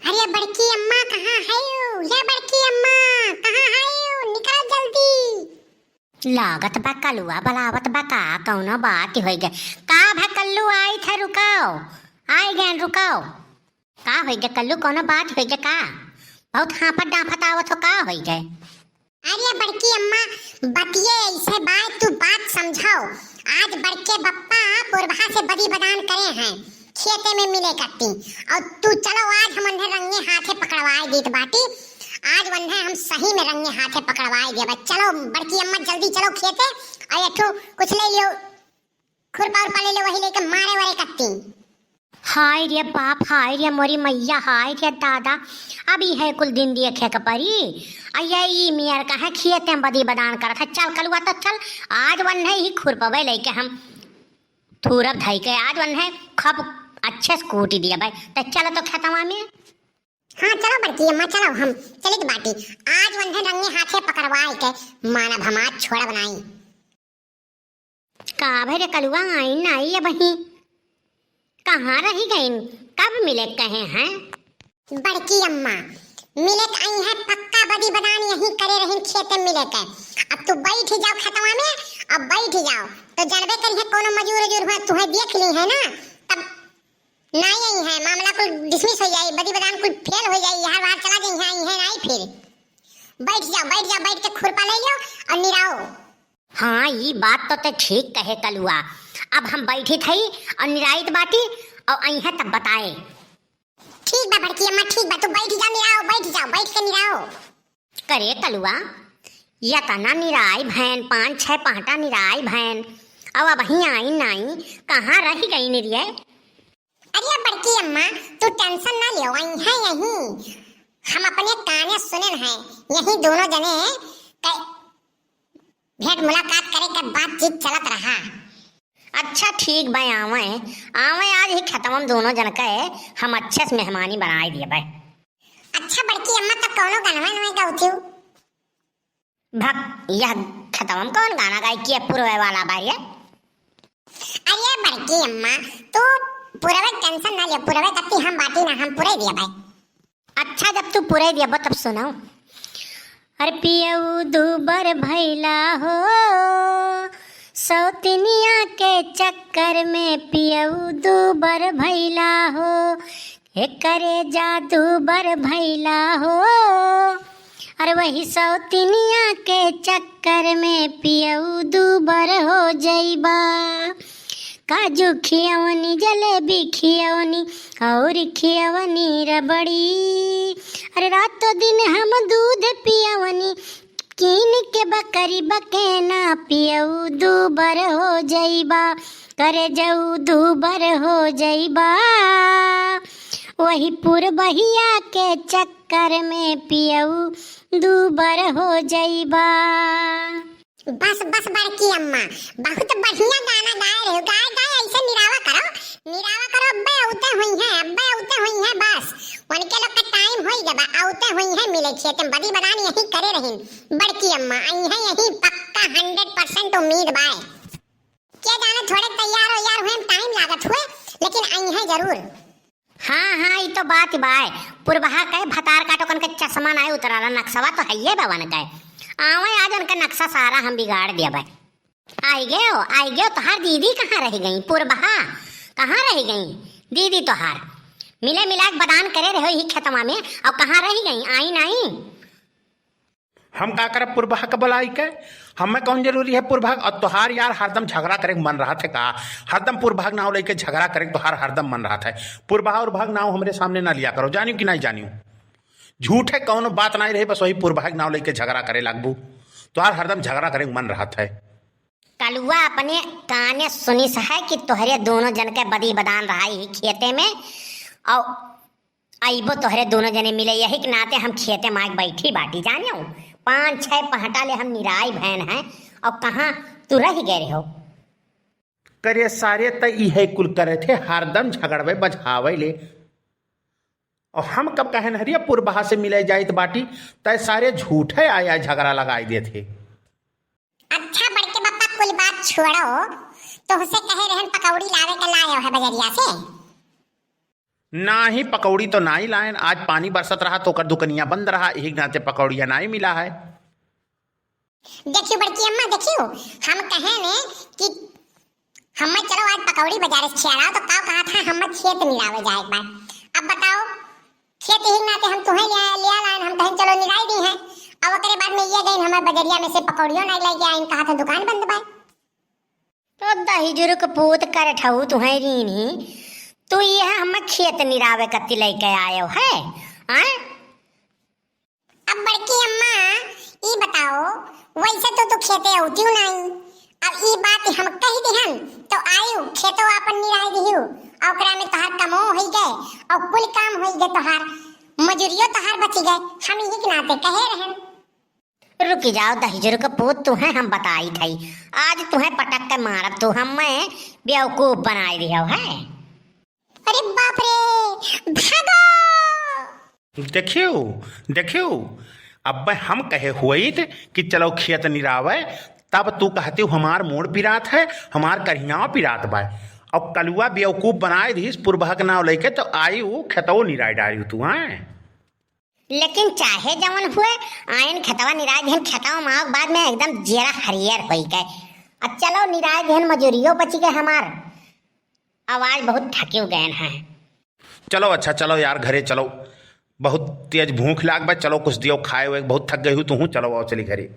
अरे बड़की अम्मा कहाँ है यू? ये बड़की अम्मा कहाँ है यू? निकल जल्दी। लागत बा कलुआ बलावत बा का कौनो बात हो गए का भा कल्लू आई थे रुकाओ आई गए रुकाओ का हो गए कल्लू कौनो बात हो गए का बहुत हाफत डाफत आवत हो का हो गए। अरे बड़की अम्मा बतिए ऐसे बात तू बात समझाओ। आज बड़के बप्पा पुरभा से बदी बदान करे हैं खेते में मिले करती और तू चलो आज हम उन्हें रंगे हाथे पकड़वाए दीत बाटी। आज उन्हें हम सही में रंगे हाथे पकड़वाए दिया। चलो बड़की अम्मा जल्दी चलो खेते और ये कुछ ले लियो खुरपा उरपा ले लो वही लेके मारे वारे करती। हाय रे बाप हाय रे मोरी मैया हाय रे दादा अभी है कुल दिन देखे का परी अये मियार का है खेते में बदी बदान करत है। चल कलुआ तो चल आज वन है ही खुरपवे लेके हम थूरब धई के आज वन है खप अच्छे से कूटी दिया भाई तो चलो तो खेतवा में। हाँ चलो बड़की अम्मा चलो हम चलित बाटी। आज उन्हें रंगे हाथे पकड़वाए के मानव हमार छोड़ा बनाई। का भाई रे कलुआ आई नहीं है वही कहाँ रही गई कब मिले कहे हैं। बड़की अम्मा मिले आई है पक्का बदी बदान यही करे रही खेते मिले के। अब तू बैठ जाओ खेतवा में अब बैठ जाओ तो जानबे करी है कोनो मजूर उजूर हुआ तुम्हें देख ली है ना तब नहीं आई है मामला कुल डिसमिस हो जाए बदी बदान कुल फेल हो जाए हर बार चला जाई है नहीं फिर बैठ जाओ बैठ के खुरपा ले लो और निराओ। हाँ ये बात तो ठीक कहे कलुआ अब हम बैठी थी और निराइत बाटी और आई है तब बताए। ठीक बा बड़की अम्मा ठीक बा तू बैठ जा निराओ बैठ के निराओ। करे कलुआ या तना निराई भैन 5-6 पाटा निराई भैन अब वहीं आई नहीं कहाँ रह गई निरिये। अरे बड़की अम्मा तू टेंशन ना लियो आई है यहीं हम अपने काने सुने हैं यहीं दोनों जने भेंट मुलाकात करे के बातचीत चलत रहा। अच्छा ठीक भाई आवे आज ही खत्म दोनों जन के हम अच्छे से मेहमानी बनाए दिए भाई। अच्छा बड़की अम्मा तो कौनो गाना नहीं गाउती भक यह खत्म कौन गाना गाई किया पुरवे वाला बारी है। अरे बड़की अम्मा तू पुरवे टेंशन ना ले पुरवे कत्ती हम बाटी ना हम पुरे दिया भाई। अच्छा जब तू पुरे दिया तब सुनाओ। अरे पियऊ दूबर भैला हो सौतनिया के चक्कर में पियऊ दूबर भैला हो हे करे जादू बर भैला हो। अरे वही सौतनिया के चक्कर में पियऊ दूबर हो जइबा काजू खियवनी जलेबी खियवनी और खियवनी रबड़ी। अरे रातों दिन हम दूध पियवनी कीन के बकरी बकेना पियऊ दूबर हो जइबा करे जाऊ दूबर हो जइबा वही पुरबहिया के चक्कर में पियऊ दूबर हो जइबा। बस बड़की अम्मा बहुत बढ़िया गाना गाए रहे हो गाए ऐसे निरावा करो अब्बे औते हुई है बस उनके लोग का टाइम होई जब औते हुई है मिले खेत में बदी बदान यही करे रहीन। बड़की अम्मा आई है यही पक्का 100% उम्मीद बाय क्या जाने थोड़े तैयार हो यार हुए टाइम लागत हुए लेकिन आई है जरूर। हाँ ये तो बात बाय पुरबहा कहे भतार काटोकन के चश्मा ना उतराला नक्शवा तो है ये बावन कहे आवे आज उनका नक्शा सारा हम बिगाड़ दिया भाई। आई गए तोहार दीदी कहाँ रह गई पुरबहा कहाँ रह गई दीदी तोहार मिले मिलाक बदान करे रहे ही खेतवा में अब कहाँ रह गई आई नहीं। हम का करब पुरबहा का बुलाई के हमें कौन जरूरी है पुरभाग और तोहार यार हरदम झगड़ा करे मन रहा थे का हरदम पुरभाग नाव लेके झगड़ा करे तोहार हरदम मन रहा था पुरभाग और भाग नाव हमारे सामने ना लिया करो जानियो कि नहीं जानियो झूठ है कौन बात नहीं रही बस वही पुरभाग नाव लेके झगड़ा करे लागबू तोहार हरदम झगड़ा करे मन रहा था। कलुआ अपने काने सुनी है कि तोहरे दोनों जन के बदी बदान रहा ही खेते में और आइबो तोहरे दोनों जने मिले यही के नाते हम खेते माग बैठी बाटी जाने 5-6 पहटा ले हम निराई बहन हैं और कहाँ तू रह गए हो करे सारे तय है कुल करे थे हरदम झगड़वे बझावे ले और हम कब कहे हरिया पुरबहा से मिले जाइत बाटी तय सारे झूठे आया झगड़ा लगाई दे थे। अच्छा बड़के बप्पा कुल बात छोड़ो तो उसे कहे रहन पकौड़ी लावे के लायो है बजरिया से ना ही पकौड़ी तो ना ही लाइन, आज पानी बरसत रहा तो कर दुकनिया बंद रहा, यही नाते पकौड़िया ना ही मिला है। देखियो बड़की अम्मा, देखियो हम कहे ने कि हम चलो आज पकौड़ी बाजार से खियाला तो का कहा था हम खेत निरावे जाए एक बार। अब बताओ खेत ही नाते हम तुम्हें ले आए, हम कहें चलो निराई दी है। अब ओकरे बाद में ये गई हमारे बजरिया में से पकौड़ियों नहीं लेके आई, कहा था दुकान बंद बा। तो दही जुरुक पूत कर ठहू तुम्हें रीनी, तू ये हम खेत निरावे कत्ती लेके आयो है हैं? अब बड़की अम्मा ई बताओ वैसे तो खेते होती हूँ नहीं, अब ई बात हम कही दिहन तो आयु खेतो अपन निराई दिहु और ओकरा में तोहार कमो होई गए और कुल काम होई गए, तोहार मजूरियो तोहार बची गए, हम यही के नाते कहे रहन। रुकी जाओ दही जुरुक पूत, तुम्हें हम बताई थी आज तुम्हें पटक के मारब, तू हमें बेवकूफ बनाई दियो है। अरे बाप रे भागो। देखियो देखियो, अब हम कहे हुई थे कि चलो खेत निरावे, तब तू कहती हूँ हमार मोड़ पिरात है, हमार करियाँ पिरात बा, और कलुआ बेवकूफ बनाए दी पुरबा के नाव लेके तो आई वो खेतों निराई डाली तू हैं। लेकिन चाहे जवन हुए आयन खेतवा निराय देहन, खेतवा माव बाद में एकदम जेरा हरियर होई गए। अब चलो निराय देहन, मजूरियो बची गए हमार, आवाज बहुत थके गए हैं। चलो अच्छा चलो यार घरे चलो, बहुत तेज भूख लाग बा, चलो कुछ दियो खाए हुए, बहुत थक गई हूँ तू, चलो आओ चली घरे।